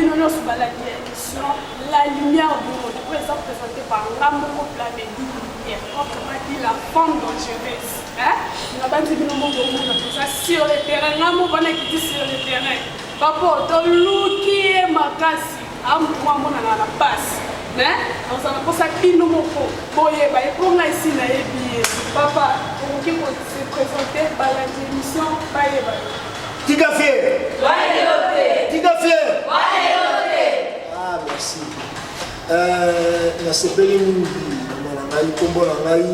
Binono sur la direction, la lumière du monde. Pour ça, présenté par l'amour planète. Comment dit la femme dangereuse. On a pas dit Binono sur le terrain. L'amour va être sur le terrain. Papa, tu louki et makasi. Moi, on a la passe. On s'en a pour ça qu'il nous faut. Bon, il va y avoir ici na ébié. Papa, on qui peut se présenter par la émission. Tika fier. Tika fier. Ah, merci. Na sepeli mingi na ngai kombo na ngai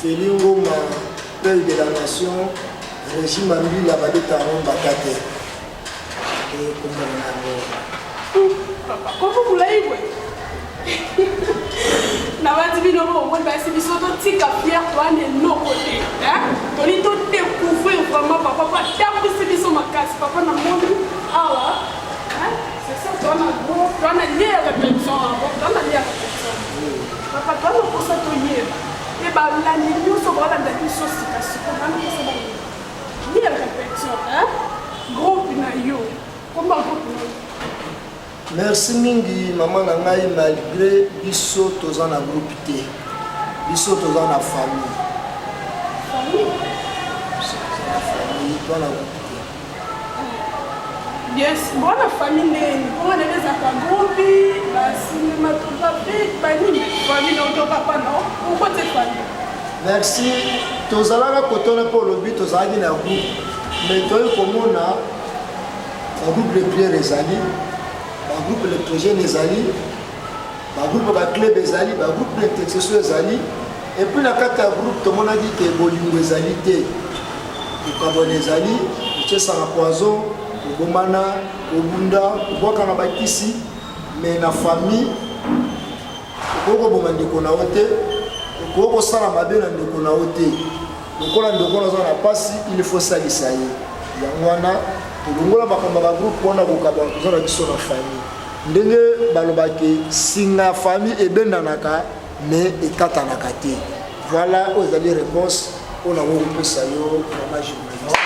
Felingo ma père de la nation régime ambila badeta romba kate. Et kombo na ngai. Papa, comment vous l'avez vu? Na wati bino mo mo ba si biso to tika fier toi ne no côté to ni to découvrir vraiment papa pas tapu si biso makasi papa na monde awa c'est ça toi na gros toi na lié répétition toi na lié répétition papa toi no pour ça to lié et ba la ni nous so voilà dans une chose tika si ko na ko so lié répétition gros na yo comment gros na Merci mingi maman na ngai malgré biso toza na groupe te biso toza na famille toza na groupe te yes bona famille neni bona neza kwa groupe ba cinématographique ba nini famille auto papa non pourquoi c'est famille merci tozalaka kotona pour le but tozalaki na groupe mais toyi komona na groupe de prière ezali le groupe électrogène ezali le groupe de club ezali le groupe d'intercession ezali et puis na kati ya groupe tomonaki ke bolingo ezali te kokabona ezali kotiesaka poison kobomana kobunda kobwakana bakisi mais na famille okoki koboma ndeko na yo te okoki kosala mabe na ndeko na yo te lokola ndeko naza na mpasi il faut salisa ye yango wana tolongola makambo ya groupe mpona kokaba toza na biso na famille ndenge balobaki singa ya famille ebendanaka mais ekatanaka te voilà oyo ezali réponse oyo nango kopesa yo mama journaliste.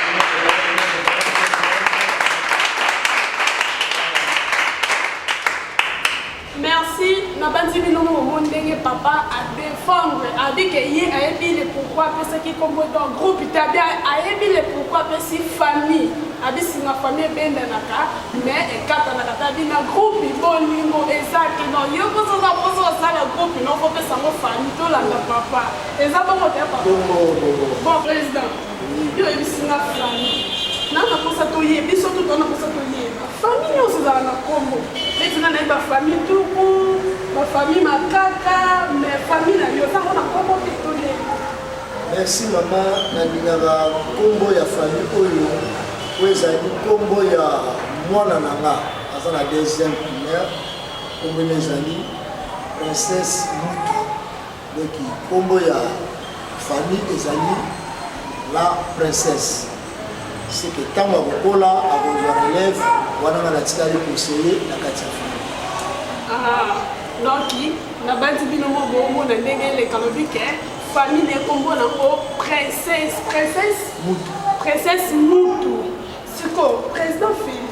Merci. Na bandi bino mo ndenge papa a défendre a dit que hier a dit le pourquoi parce qu'il comme dans groupe il a bien a dit le pourquoi parce que famille a dit si ma famille ben naka mais et quand on a dit na groupe bon lingo exact non yo ko so ça le groupe non faut que ça mo famille to la papa exact bon papa bon président yo e bisina famille na na ko sa to ye biso to na ko sa to ye famille on se dans na combo mais tu na ba famille tout ma famille ma kaka mais famille na yo ça on a combo pitonné. Merci maman nalingaka kombo ya famille oyo oyo ezali kombo ya mwana na nga aza na deuxième primaire kombo ezali princesse Mutu donc kombo ya famille ezali la princesse c'est que ntango akokola akozwa relève wana nga natikali conseiller na kati ya famille. Donc na bandi bino mo bomo na ndenge elekalo bike famille ne kombo nango princesse Mutu princesse Mutu siko président Feli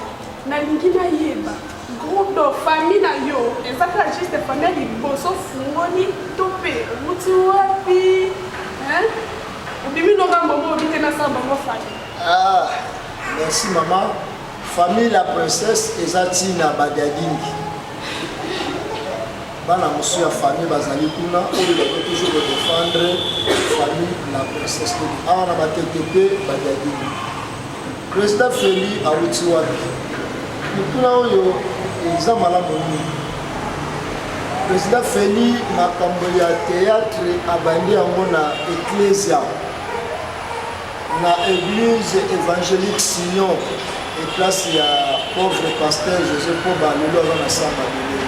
nalingi nayeba groupe de famille na yo ezaka juste famille liboso fungoni to mpe muti wapi obimi nokambo mo obite na samba mo famille. Ah, merci maman. Famille la princesse ezati na badiadingi. Bana musu ya famille bazali kuna oyo ba toujours défendre famille la princesse. Ah na batetepe badiadingi. Président Feli awuti wapi. Kuna oyo eza malamu ni. Président Feli makambo ya théâtre abandi yango na ecclesia. Na église évangélique Sion et place ya pauvre pasteur Joseph Poba lelo aza na samba lelo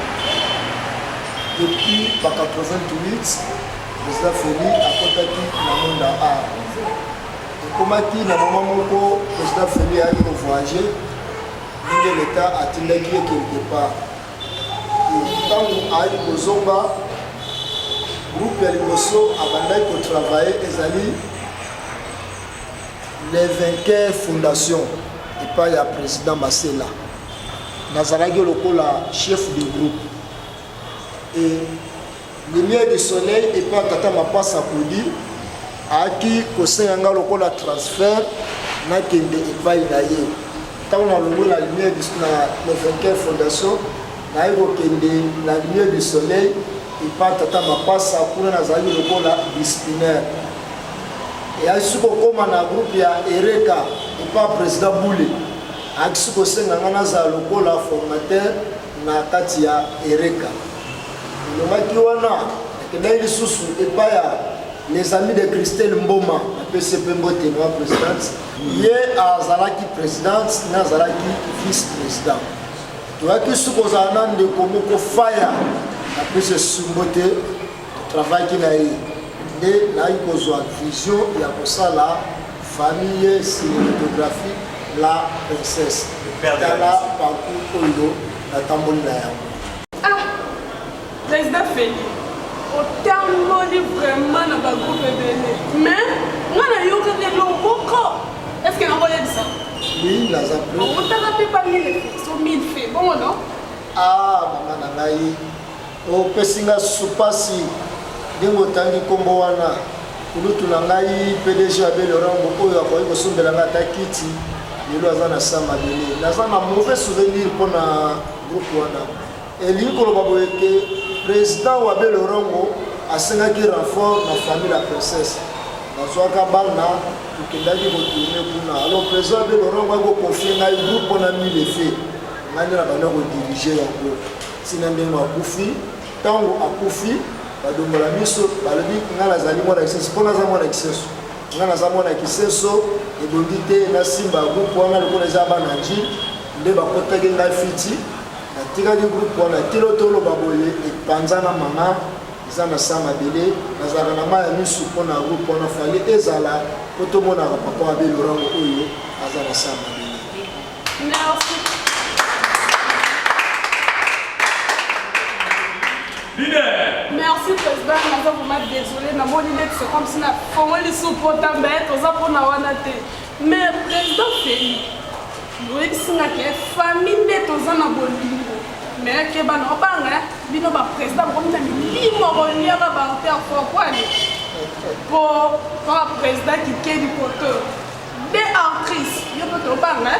depuis ba 88 président Feli akotaki na monde art ekomaki na mama moko président Feli ayaki kovoyager ndenge l'état atindaki ye quelque part ntango ayaki kozonga groupe ya liboso abandaki kotravaille ezali les vainqueurs fondation et pas le président Masséla. nazalaki lokola chef de groupe et lumière du soleil et pas tata mapasa kodi aki kosenga nga lokola transfert nakende epai na ye ntango nalongo na lumière na le 24 fondation naye kokende na lumière du soleil epa tata mapasa kuna nazalaki lokola disciplinaire eyaki kokóma na groupe ya ereka epa président boule akisi kosenga nga nazala lokola formateur na kati ya ereka elongaki wana nakendaki lisusu epai ya les amis de Christelle Mboma apesi mpe mbotema présidente ye azalaki présidente na azalaki vice président toyaki suki kozala na ndeko moko faya apesi esungo te travaillaki na ye nde nayaki kozwa vision ya kosala famille cinématographique la princesse tala parcours oyo natamboli na yango. Président Félix otamboli vraiment na bagroupe ebele mais nga nayokaki loboko est ce que nakoyebisa oui naza otaka mpe pa 1000 so 1000 fe bongo non mama na ngai opesi nga supasi ndenge otangi nkombo wana kulutu na ngai pdg ya belorango oyo akoki kosombela nga ata kiti lelo aza na sa mabele naza na mauvais souvenir mpona groupe wana elingi koloba boye ke président wa belorango asengaki renfort na famille la princesse nazwaka bana tokendaki kotourne kuna alors président ya belorango akokonfie ngai groupe mpona 1000 efe ngai nde na banda kodirige yango ntina ndenge akufi ntango akufi badombola miso balobi ngai nazali mwana kiseso mpo naza mwana kiseso ngai naza mwana kiseso ebongi te nasimba groupe wana lokola eza bana nji nde bakotaki ngai fiti natikaki groupe wana telo toloba boye epanza na mama eza na sa mabele nazalaka na mai ya misu mpona groupe wana fali ezala po tomonaka papa wa belorango oyo aza na sa mabele. Merci président, naza vraiment désolé na moni net c'est comme si na fongoli supporta mbet oza pona wana te mais président Félix loyebisinga ke famille nde toza na bolingo mais ke bana obanga bino baprésident bokomina milimo koliaka baarter pourquoi po président kikeli poto de actrice yo mpe tobanga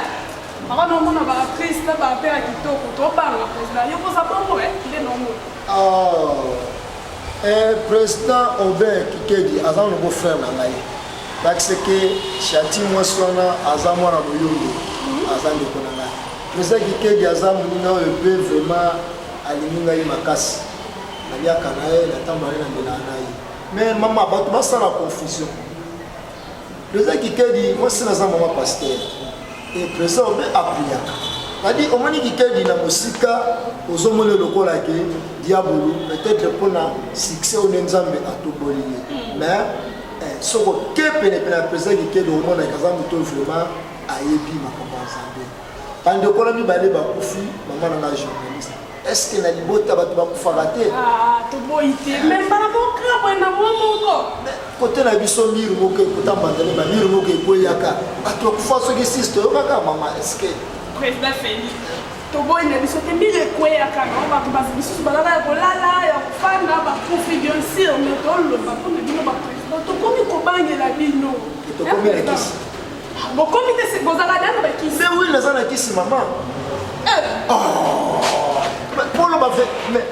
aka nomona baactrice na baarter ya kitoko tobanga président yo koza bongo nde nomona président Aubin Kikedi aza longo frère na ngai parce que chati mwasi wana aza mwana boyongo aza ndeko na ngai président Kikedi aza moninga oyo mpe vraiment alingi ngai makasi naliaka na ye natambola ye na mbela na ye mais mama bato basala confusion président Kikedi mwasi naza mama pasteur et président Aubin apriaka kadi omoni Kikedi na mosika ozomona lokola ke diabolo peut-être mpona succès one nzambe atoboli ye mais soko ke penepene ya président Kikedi omonaka aza moto vraiment ayebi makambo ya nzambe bandeko na mibale bakufi mama na nga journaliste est ce que na libota bato bakufaka te toboyi te mais bana mokraboye na mwa moko kote na biso mire moko ekotambandane bamire moko ekoyaka bato bakufa soki sisi toyokaka mama est ce que président Félix toboyi na biso te mbili ekweyaka no bato bisusu balala ya kolala ya kofanda bakufi bien sûr mais toloba mpona bino baprésident tokomi kobangela bino tokomi na kisi bokomi te bozala dana bakisi mais oui naza na kisi mama poloba mais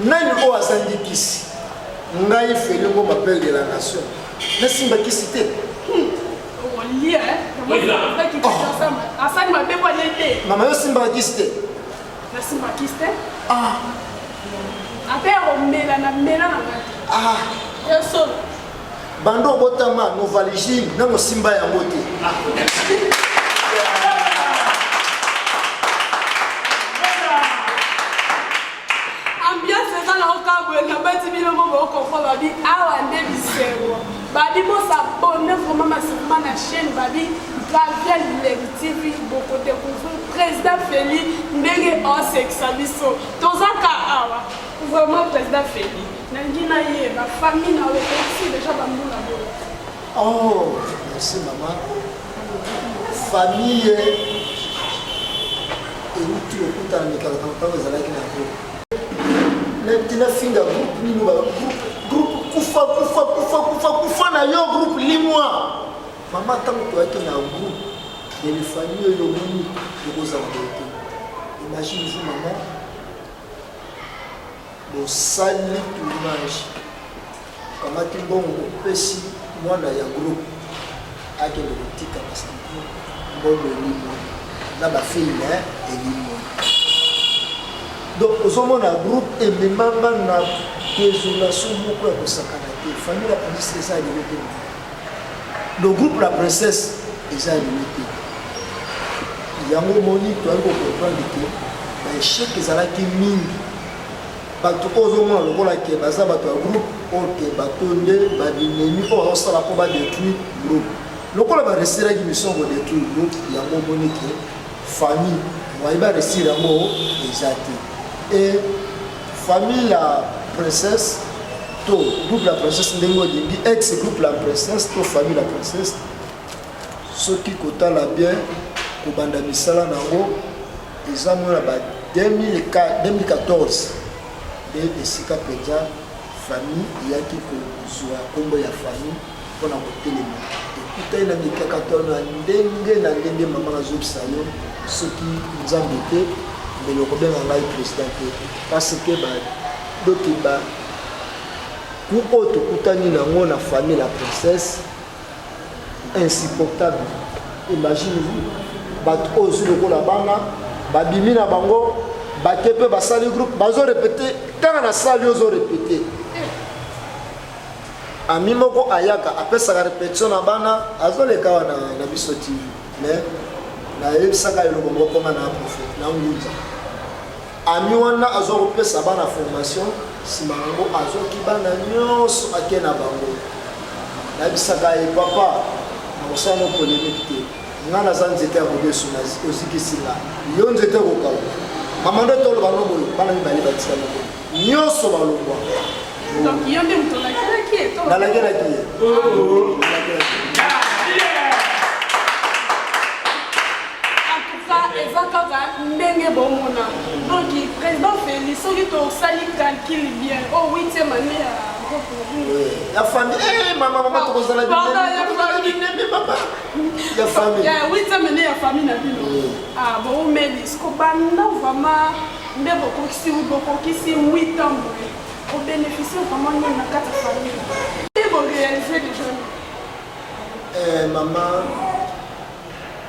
nani oyo azangi kisi ngai felingo mapele de la nation nasimba kisi te olia asali mabe bwane te mama yo simbaka kisi te nasimba kisi te ape akomela na mela na ngati yosolo bando obotama novaligile nango simba yango te ambiance eza na okabwe na bati bino moko okofo babi awa nde bisengo babi bosabone vraimen masirima na chaîne babi Gabriel Legi TV boko découvrir président Félix ndenge osekisa biso tozaka awa vraiment président Félix nangi na ye bafamille na osi déjà bambula boyo merci maman famille euti lokuta dans les caractères, vous allez dans le groupe. Maintenant, fin de groupe, Koufa, na yo groupe Limois. Maman, tant que tu es dans un groupe, et les familles, le monde, vous avez. Imaginez-vous, maman, au sali tournage. Comment tu bon au petit, moi, dans un groupe, avec le petit capacité, bon, le Limois. Là, ma fille, et Limois. Donc, aux hommes, on a un groupe et les mamans ont désolation beaucoup à la famille, la princesse, c'est ça, le groupe La Princesse, c'est ça, il y a un moment où tu as comprendre que l'échec est là qui mine. Parce que aux hommes, on a un groupe, on a un groupe, on a détruire le groupe. Donc, on a resté là qui me sont détruire le groupe, il y a un moment où famille, on va rester là, exact. Et famille La Princesse, tout groupe La Princesse, ex-groupe La Princesse, tout famille La Princesse, ceux qui côté la bien, au banda misala nango, ils ont eu 2014, et Sika Pédia, famille, il y a qui soit combo ya famille, pour la téléma. Et tout est dans les 14 ans, maman a joué ça, ceux qui nous ont été. Mais le problème est président parce que d'autres pour autre coutani na famille La Princesse insupportable. Imaginez-vous bat ozu le la bana babimi na bango bakepe basali groupe bazo répéter tant na salle ozo répéter ami moko ayaka apesa ka répétition na bana azo le kawa na biso TV mais na yebisaka le bongo comme na prophète na nguza ami wana azokopesa bana formation nsima yango azoki bana nyonso ake na bango nayebisaka ye papa nakosala no polémique te nga naza nzete ya kodesu ozikisi nga yo nzete kokawa mama nde toloba no boyo bana mibale batika no boyo nyonso balongwa nalakelaki ye ndenge bomona donc président Félix soki tosali calcul bien au 8e année ya famille maman tokozala ya famille ya 8e année ya famille na bino ah bon mais disco banda vraiment nde bokokisi 8 ans boye au bénéficier vraiment na kati ya famille et bon réaliser déjà maman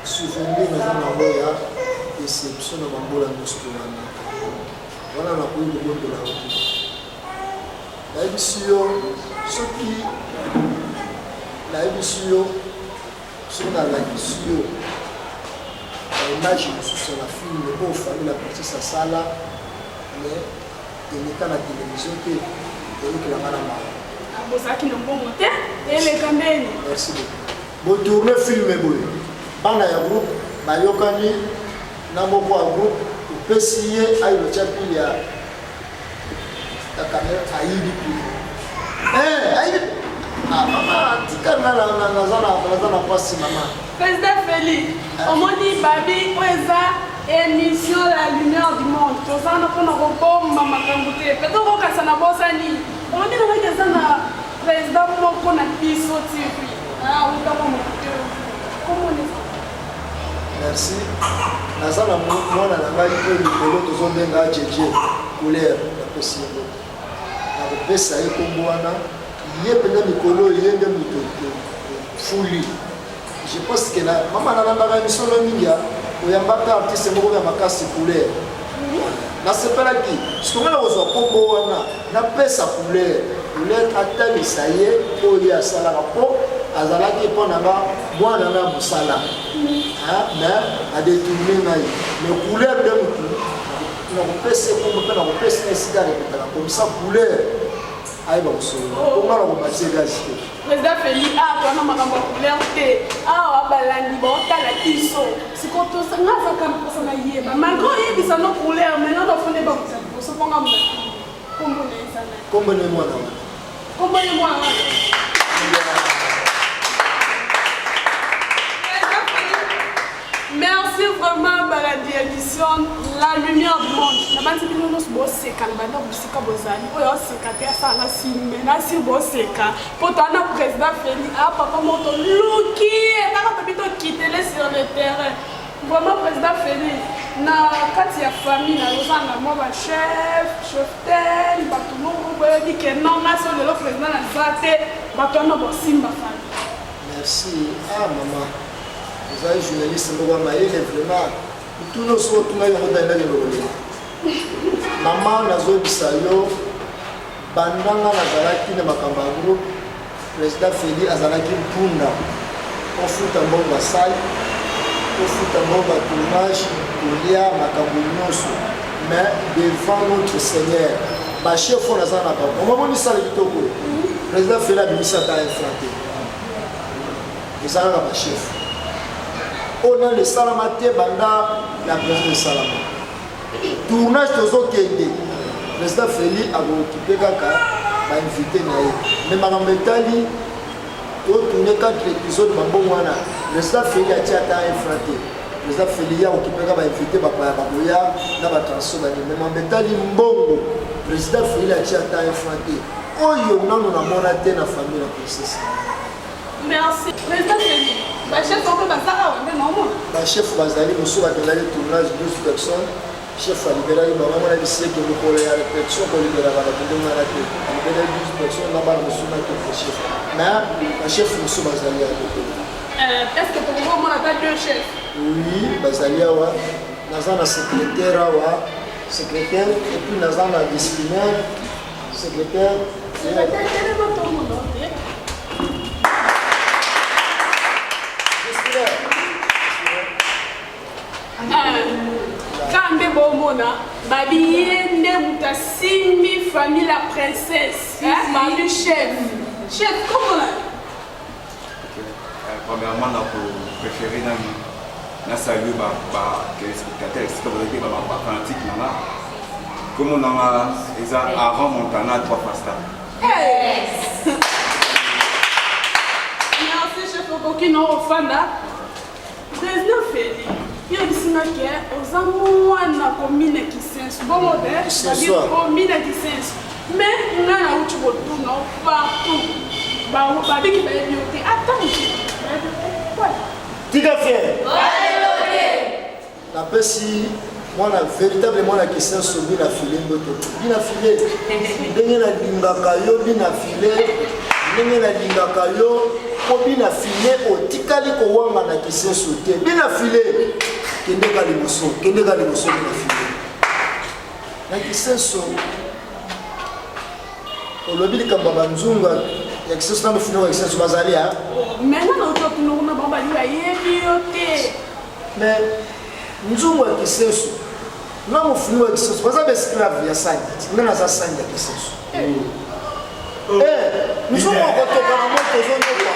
souvenir na ngoya déception na bambola nyonso wana nakoyi kobondola nayebisi yo soki nalakisi yo baimage mosusu na filme oyo famille La Princesse asala mais eleka na télévision te eyokelanga na mala bozalaki na mbongo te eleka ndeni merci beaucoup botourne filme boye bana ya groupe bayokani na moko ya groupe opesi ye ayilotia pili ya kamera ayibi pili ayibi mama tika naza na pasi mama président Félix omoni babi oyo eza émission La Lumière du Monde toza na mpona kobomba makambo te peto kokasa na bosani omoni nangaki eza na président moko na biso tv utako mokote komonesa merci naza na mwana na ngai mpe likolo tozondenga jeje couleur napesi yango nakopesa ye kombo wana ye mpenza mikolo ye nde moto fuli je pense que mama nalandaka misolo mingi oyamba mpe artiste moko ya makasi couleur nasepelaki sikongana kozwa kombo wana napesa couleur atalisa ye oyo asalaka mpo azalaki mpo nanga mwana na mosala mais adetourne ngai mais couleur de motu nakopesa kombo mpe nakopesa esika repetaka komisa couleur ayeba kosolola ongala kobatie gazi te président Félix twana makambo ya couleur te awa balandi baotala biso sikoyo tozangazaka na mposa na yeba malgré oyebisa no couleur maintenant nofone bakuta liboso mponga mona kombo na ezala kombo ne mwana wana kombo ye mwana wana merci Merci vraiment pour la émission La Lumière du Monde. Je vais vous dire que vous avez président Félix, papa moto quitter sur le terrain. Vraiment président Félix, na kati ya famille na lozanga moi ba chef tel bato moko boyebi ke non na so le président na zate bato na bo simba famille. Merci. Ah maman. Vous avez journaliste moko maïle vraiment tout nos so tout na yo ndenda ke lokole. Maman nazo bisayo bandanga na zalaki na makamba groupe président Félix azalaki mpunda ofuta mbongo asali ofuta mbongo tournage kolia makambo nyonso mais devant notre Seigneur bachef on aza na bango omomoni sala kitoko président Félix abimisa ta infranté ezalaka bachef on a le salama te banda la président de salama tournage tozokende président Félix akokipe kaka bainvité na ye mais makambo etali totourne 4 épisodes bambongo wana président Félix atia ata infranté président Félix akokipe kaka bainvité bapaya bakoya na batransfo banini mais makambo etali mbongo président Félix atia ata infranté oyo nano namona te na famille na princesse. Merci président Félix. Bachef on peut bachef bazali mosusu bakendaki tournage 12 personnes chef alibérali bango mona biseke lokolo ya répétition kolibera bakende mwana te alibérali 12 personnes na bana mosusu na te chef mais bachef mosusu bazali ya est-ce que tu vois moi pas deux chefs? Oui, bazali awa naza na secrétaire awa secrétaire et puis naza na disciplinaire secrétaire Kambe bomona babi nde mutasimi famille la princesse babi chef comment là premièrement na préféré na saluer ba téléspectateurs c'est comme le ba fanatique na comme on a eza avant Montana 3 pasta merci chef okokino ofanda président Félix il y a des gens qui ont un commune qui s'est bon commune qui s'est mais on a un autre retour partout bah qui va être attends tika fier la pesi moi la véritablement la question sur bina filé ngoto bina filé ndenge na lingaka yo bina filé ndenge na lingaka yo ko bina filé otikali ko wanga na question sur te bina filé kende ka liboso bina filé na question sur olobi likamba banzunga ya question sur na fino ya question sur bazali ha maintenant on peut nous na bamba liwa yebi yote mais nzungu ya question sur na mo fino ya question sur baza esclave ya sani ngana za sani ya question sur nzungu kotoka na moto zonyoka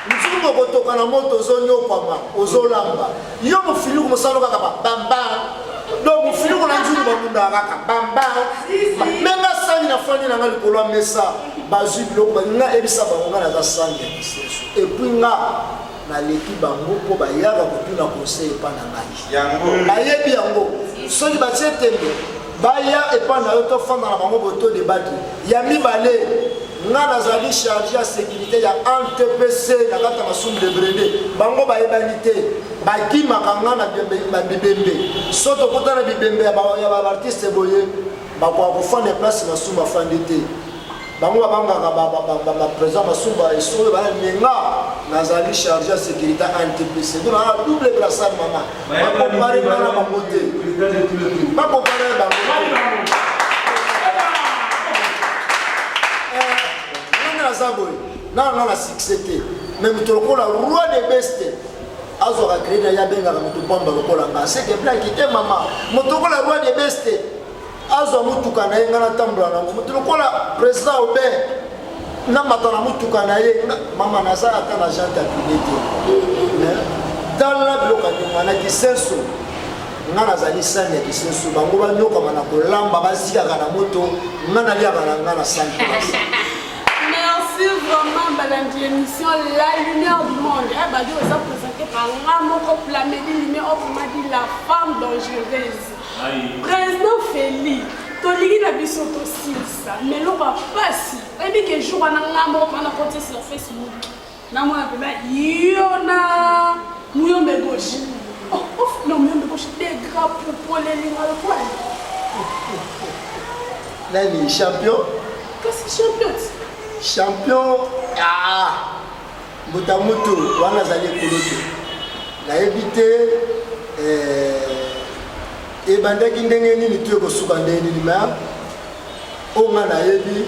nzungu kotoka na moto zonyoka ozolamba yo mo filo mosalo kaka bamba donc mo filo na nzungu bamunda kaka bamba menga sani na fani na ngali kolwa mesa bazwi biloko nga ebisa bango nga naza sani ya kiseso et puis nga naleki bango mpo bayaka kotuna conseil epa na ngai bayebi yango soki batie tembe baya epa na yo tofanda na bango boto debate ya mibale nga nazali chargé ya sécurité ya NTPC na kata masumu de brede bango bayebani te bakimaka nga na bibembe so tokota na bibembe ya baartiste boye bakoka kofanda place masumu afandi te bango babangaka baprésident masumba esoyo balenga nazali chargé ya sécurité NTPC donc na double brassard mama bakompare nga na bango te bakompare bango naza boye nanga na succès te mais moto lokola roi de beste azwaka crédit na ye abengaka moto pamba lokola nga seke blaki te mama moto lokola roi de beste azwa motuka na ye nga natambola nango moto lokola président Aubert namata na motuka na ye mama naza ata na jante apine te tala biloko andima na kisenso nga nazali sani ya kisenso bango banyokama na kolamba bazikaka na moto nga naliaka na nga na sani place. Merci vraiment, madame, l'émission La Lumière du Monde. présenté par Ramoko Plamedi, mais autrement dit la femme dangereuse. Président Félix, Toligi na biso to silsa, mais l'on va passer. Et bien que jour on a porté sur Facebook. Na moi na yona muyombe gauche. Oh, non muyombe gauche des gras pour les lignes à quoi. Là il est champion. Qu'est-ce que champion? Champion Botamoto wana zali koloto. Na éviter et bandaki ndenge nini tu kosuka ndenge nini ma onga na yebi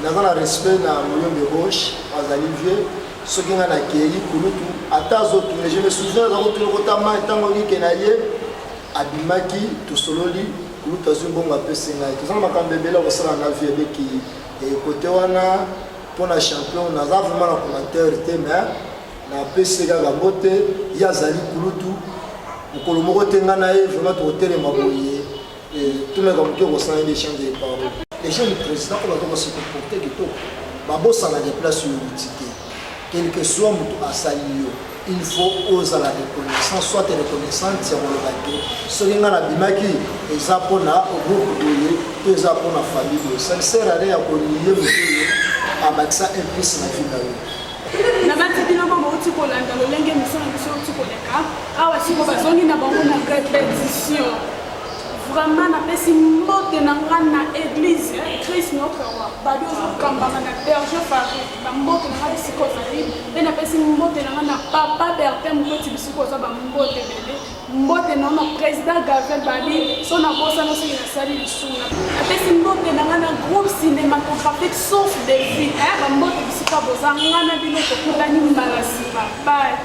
na respect na muyombe gauche azali vieux soki nga na kei kulutu ata azotourne je me souviens azakotourne kotama ntango nike na ye abimaki tosololi kulutu azwi mbongo apesi ngai tozana makambo ebele kosala na vie ebeki kote wana mpona champion naza vraiment na commentaire te mais napesi kaka mbote ye azali kulutu mokolo moko te nga na ye vraiment tokotelema boye tumeka moke kosala l'échange de parole l'échange du président oyo bazokosi comporte kitoko babosana des places oyo outi te quel que soit moto asali yo il faut ozala reconnaissance soit reconnaissante ya koloba te soki nga nabimaki eza mpona groupe boye to eza mpona famille boye ça ne sert à rien ya kolie moto oyo amakisa implice na vie na yo na batibino bango uti kolanda lolenge mission na biso uti koleka awa siko bazongi na bango na répétition vraiment napesi mbote na nga na église Christ nokawa badi ozokambama na berger fari bambote na nga bisika ozali mpe napesi mbote na nga na papa bertin mokoti bisika oza bambote ebele mbote na na président gavel badi so nabosana soki nasali lisuna napesi mbote na nga na groupe cinématographique source de vie bambote bisika boza nga na bino tokutani mbala nsima bai